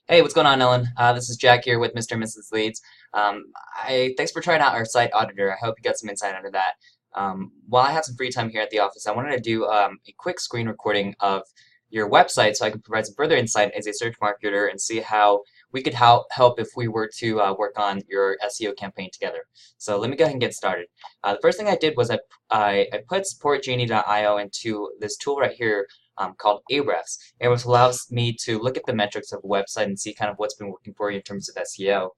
Hey, what's going on, Ellen? This is Jack here with Mr. and Mrs. Leeds. Thanks for trying out our site auditor. I hope you got some insight into that. While I have some free time here at the office, I wanted to do a quick screen recording of your website so I can provide some further insight as a search marketer and see how we could help if we were to work on your SEO campaign together. So let me go ahead and get started. The first thing I did was I put supportgenie.io into this tool right here called Ahrefs, which allows me to look at the metrics of a website and see kind of what's been working for you in terms of SEO.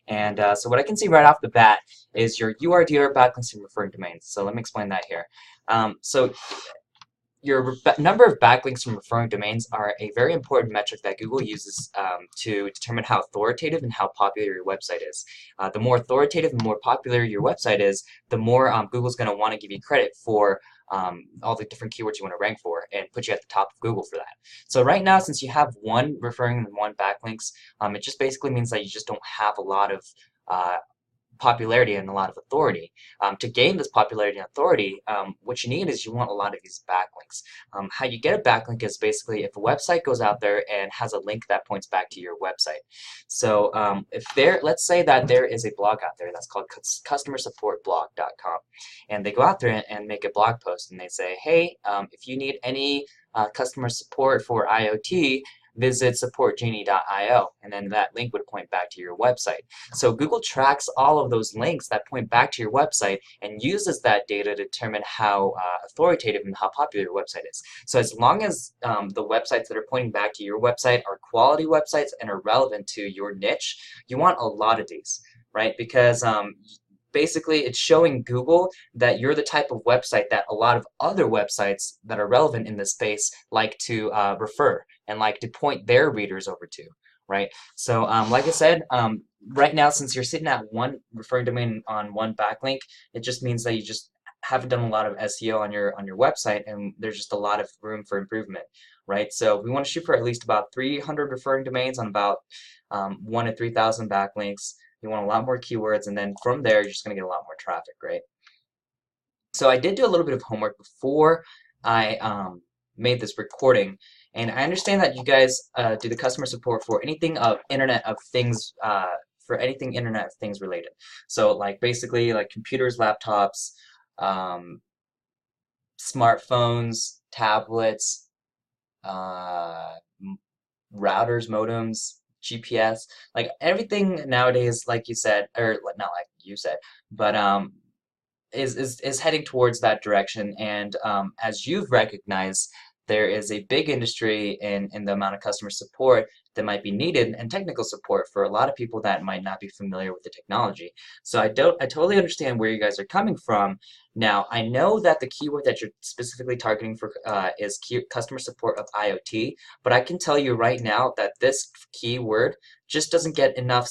And so what I can see right off the bat is your URL, backlinks, and referring domains. So let me explain that here. So your number of backlinks from referring domains are a very important metric that Google uses to determine how authoritative and how popular your website is. The more authoritative and more popular your website is, the more Google's going to want to give you credit for all the different keywords you want to rank for and put you at the top of Google for that. So right now, since you have one referring and one backlinks, it just basically means that you just don't have a lot of popularity and a lot of authority. To gain this popularity and authority, what you need is you want a lot of these backlinks. How you get a backlink is basically if a website goes out there and has a link that points back to your website. So let's say that there is a blog out there that's called customersupportblog.com, and they go out there and make a blog post and they say, hey, if you need any customer support for IoT, visit supportgenie.io, and then that link would point back to your website. So Google tracks all of those links that point back to your website and uses that data to determine how authoritative and how popular your website is. So as long as the websites that are pointing back to your website are quality websites and are relevant to your niche, you want a lot of these, right? Because basically it's showing Google that you're the type of website that a lot of other websites that are relevant in this space like to refer and like to point their readers over to, right? So like I said, right now, since you're sitting at one referring domain on one backlink, it just means that you just haven't done a lot of SEO on your website, and there's just a lot of room for improvement, right? So we want to shoot for at least about 300 referring domains on about 1 to 3,000 backlinks. You want a lot more keywords, and then from there, you're just going to get a lot more traffic, right? So I did do a little bit of homework before I made this recording, and I understand that you guys do the customer support for anything of Internet of Things, for anything Internet of Things related. So like basically like computers, laptops, um, smartphones, tablets, uh, routers, modems, GPS, like everything nowadays, like you said, or not like you said, but is heading towards that direction. And as you've recognized, there is a big industry in the amount of customer support that might be needed and technical support for a lot of people that might not be familiar with the technology. So I totally understand where you guys are coming from. Now, I know that the keyword that you're specifically targeting for is customer support of IoT, but I can tell you right now that this keyword just doesn't get enough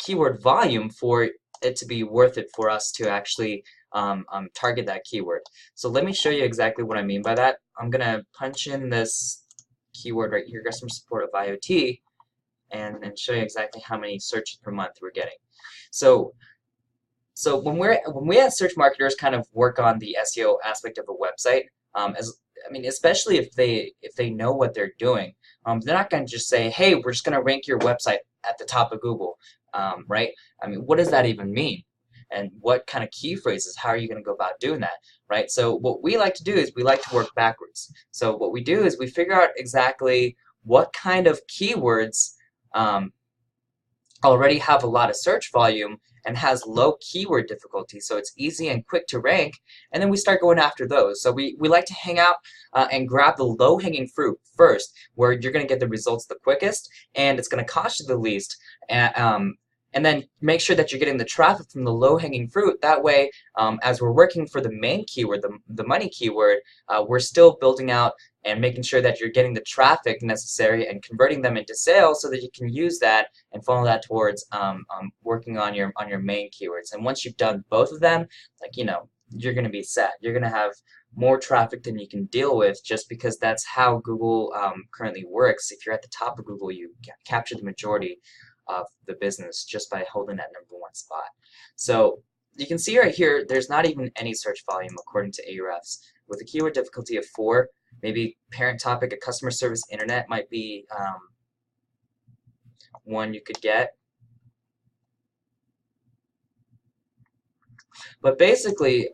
keyword volume for it to be worth it for us to actually target that keyword. So let me show you exactly what I mean by that. I'm going to punch in this keyword right here, customer support of IoT, and show you exactly how many searches per month we're getting. So when we as search marketers kind of work on the SEO aspect of a website, especially if they know what they're doing, they're not going to just say, hey, we're just going to rank your website at the top of Google, right? I mean, what does that even mean? And what kind of key phrases? How are you going to go about doing that, right? So what we like to do is we like to work backwards. So what we do is we figure out exactly what kind of keywords already have a lot of search volume and has low keyword difficulty, so it's easy and quick to rank, and then we start going after those. So we like to hang out and grab the low-hanging fruit first, where you're going to get the results the quickest and it's going to cost you the least, and then make sure that you're getting the traffic from the low-hanging fruit. That way, as we're working for the main keyword, the money keyword, we're still building out and making sure that you're getting the traffic necessary and converting them into sales so that you can use that and funnel that towards working on your main keywords. And once you've done both of them, like, you're going to be set. You're going to have more traffic than you can deal with, just because that's how Google currently works. If you're at the top of Google, you capture the majority of the business just by holding that #1 spot. So you can see right here, there's not even any search volume according to Ahrefs. With a keyword difficulty of 4, maybe parent topic, a customer service internet might be one you could get. But basically,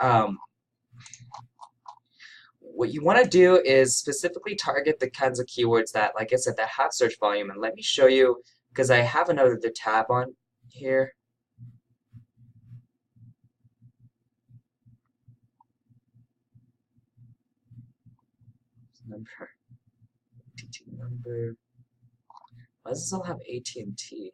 what you want to do is specifically target the kinds of keywords that, like I said, that have search volume. And let me show you, because I have another tab on here. Number, AT&T number. Why does this all have AT&T?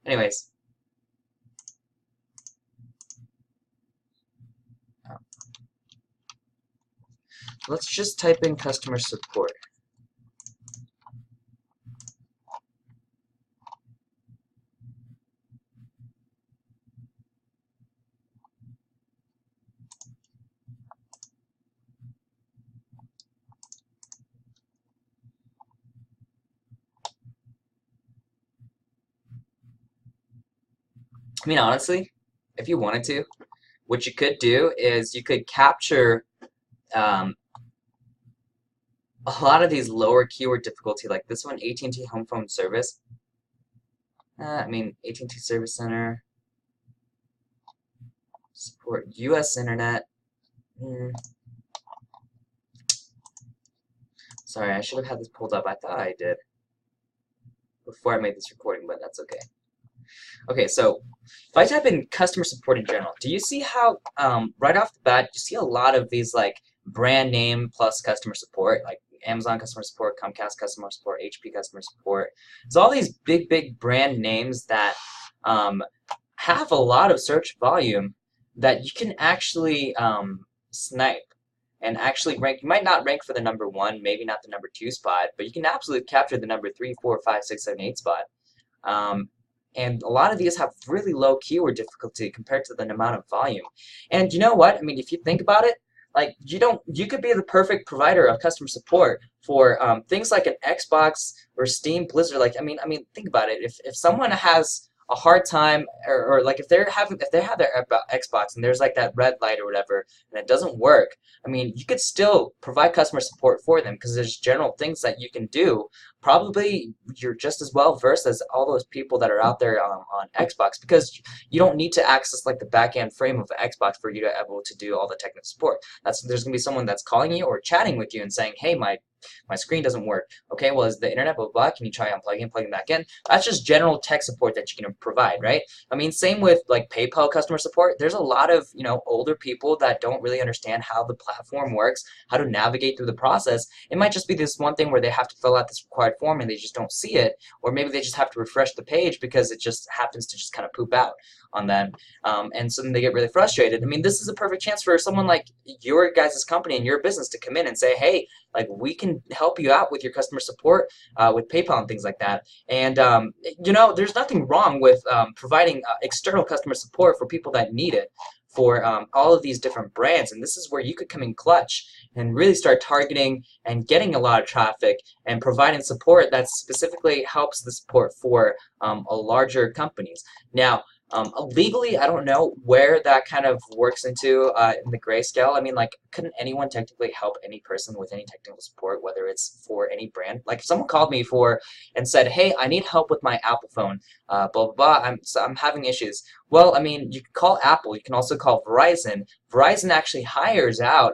Anyways, let's just type in customer support. I mean, honestly, if you wanted to, what you could do is you could capture um, a lot of these lower keyword difficulty, like this one, AT&T home phone service. I mean, AT&T Service Center, support U.S. Internet. Sorry, I should have had this pulled up. I thought I did before I made this recording, but that's okay. Okay, so if I type in customer support in general, do you see how right off the bat you see a lot of these like brand name plus customer support, like Amazon customer support, Comcast customer support, HP customer support. There's all these big brand names that have a lot of search volume that you can actually snipe and actually rank. You might not rank for the #1, maybe not the #2 spot, but you can absolutely capture the number 3, 4, 5, 6, 7, 8 spot. And a lot of these have really low keyword difficulty compared to the amount of volume. And you know what? I mean, if you think about it, like you could be the perfect provider of customer support for things like an Xbox or Steam, Blizzard. Like, I mean, think about it. If someone has a hard time, or like if they have their Xbox and there's like that red light or whatever, and it doesn't work, I mean, you could still provide customer support for them because there's general things that you can do. Probably you're just as well versed as all those people that are out there on Xbox, because you don't need to access like the back end frame of the Xbox for you to be able to do all the technical support. There's gonna be someone that's calling you or chatting with you and saying, hey, my screen doesn't work. Okay, well, is the internet blah, blah, blah? Can you try unplugging, plugging back in? That's just general tech support that you can provide, right? I mean, same with like PayPal customer support. There's a lot of, older people that don't really understand how the platform works, how to navigate through the process. It might just be this one thing where they have to fill out this required form and they just don't see it, or maybe they just have to refresh the page because it just happens to just kind of poop out on them, and so then they get really frustrated. I mean, this is a perfect chance for someone like your guys' company and your business to come in and say, hey, like, we can help you out with your customer support with PayPal and things like that. And there's nothing wrong with providing external customer support for people that need it for all of these different brands. And this is where you could come in clutch and really start targeting and getting a lot of traffic and providing support that specifically helps the support for a larger companies. Now, legally, I don't know where that kind of works into in the grayscale. I mean, like, couldn't anyone technically help any person with any technical support, whether it's for any brand? Like, if someone called me and said, "Hey, I need help with my Apple phone, blah blah blah. I'm having issues." Well, I mean, you can call Apple. You can also call Verizon. Verizon actually hires out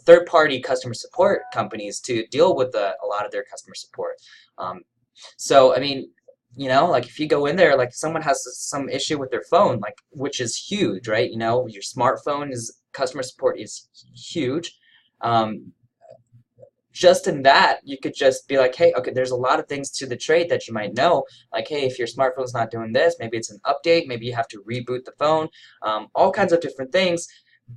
third-party customer support companies to deal with a lot of their customer support. So, I mean, like if you go in there, like someone has some issue with their phone, like, which is huge, right? Your smartphone customer support is huge. Um, just in that, you could just be like, hey, okay, there's a lot of things to the trade that you might know. Like, hey, if your smartphone's not doing this, maybe it's an update, maybe you have to reboot the phone, all kinds of different things.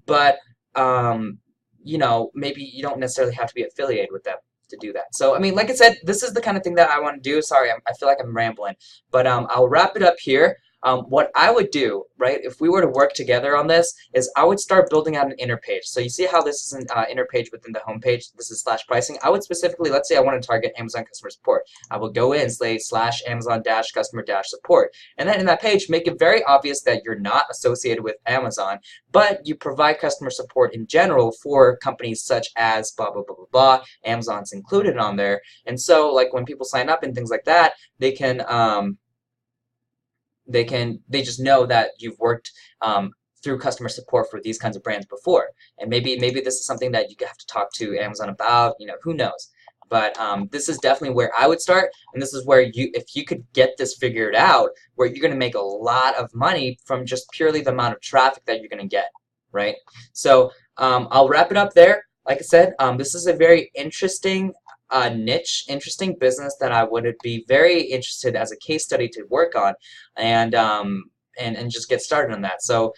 But, maybe you don't necessarily have to be affiliated with them to do that. So, I mean, like I said, this is the kind of thing that I want to do. Sorry, I feel like I'm rambling, but I'll wrap it up here. What I would do, right, if we were to work together on this, is I would start building out an inner page. So you see how this is an inner page within the home page. This is slash pricing. I would specifically, let's say I want to target Amazon customer support. I will go in and say slash Amazon dash customer dash support. And then in that page, make it very obvious that you're not associated with Amazon, but you provide customer support in general for companies such as blah, blah, blah, blah, blah. Amazon's included on there. And so like when people sign up and things like that, they just know that you've worked through customer support for these kinds of brands before, and maybe this is something that you have to talk to Amazon about. Who knows? But this is definitely where I would start, and this is where if you could get this figured out, where you're going to make a lot of money from just purely the amount of traffic that you're going to get, right? So I'll wrap it up there. Like I said, this is a very interesting niche, interesting business that I would be very interested as a case study to work on, and just get started on that. So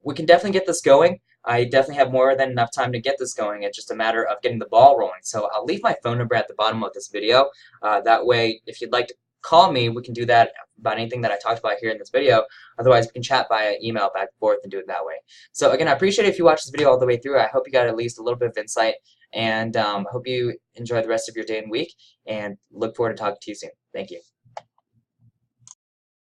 we can definitely get this going. I definitely have more than enough time to get this going. It's just a matter of getting the ball rolling. So I'll leave my phone number at the bottom of this video. That way, if you'd like to call me, we can do that about anything that I talked about here in this video. Otherwise, we can chat via email back and forth and do it that way. So again, I appreciate it if you watch this video all the way through. I hope you got at least a little bit of insight, and hope you enjoy the rest of your day and week, and look forward to talking to you soon. Thank you.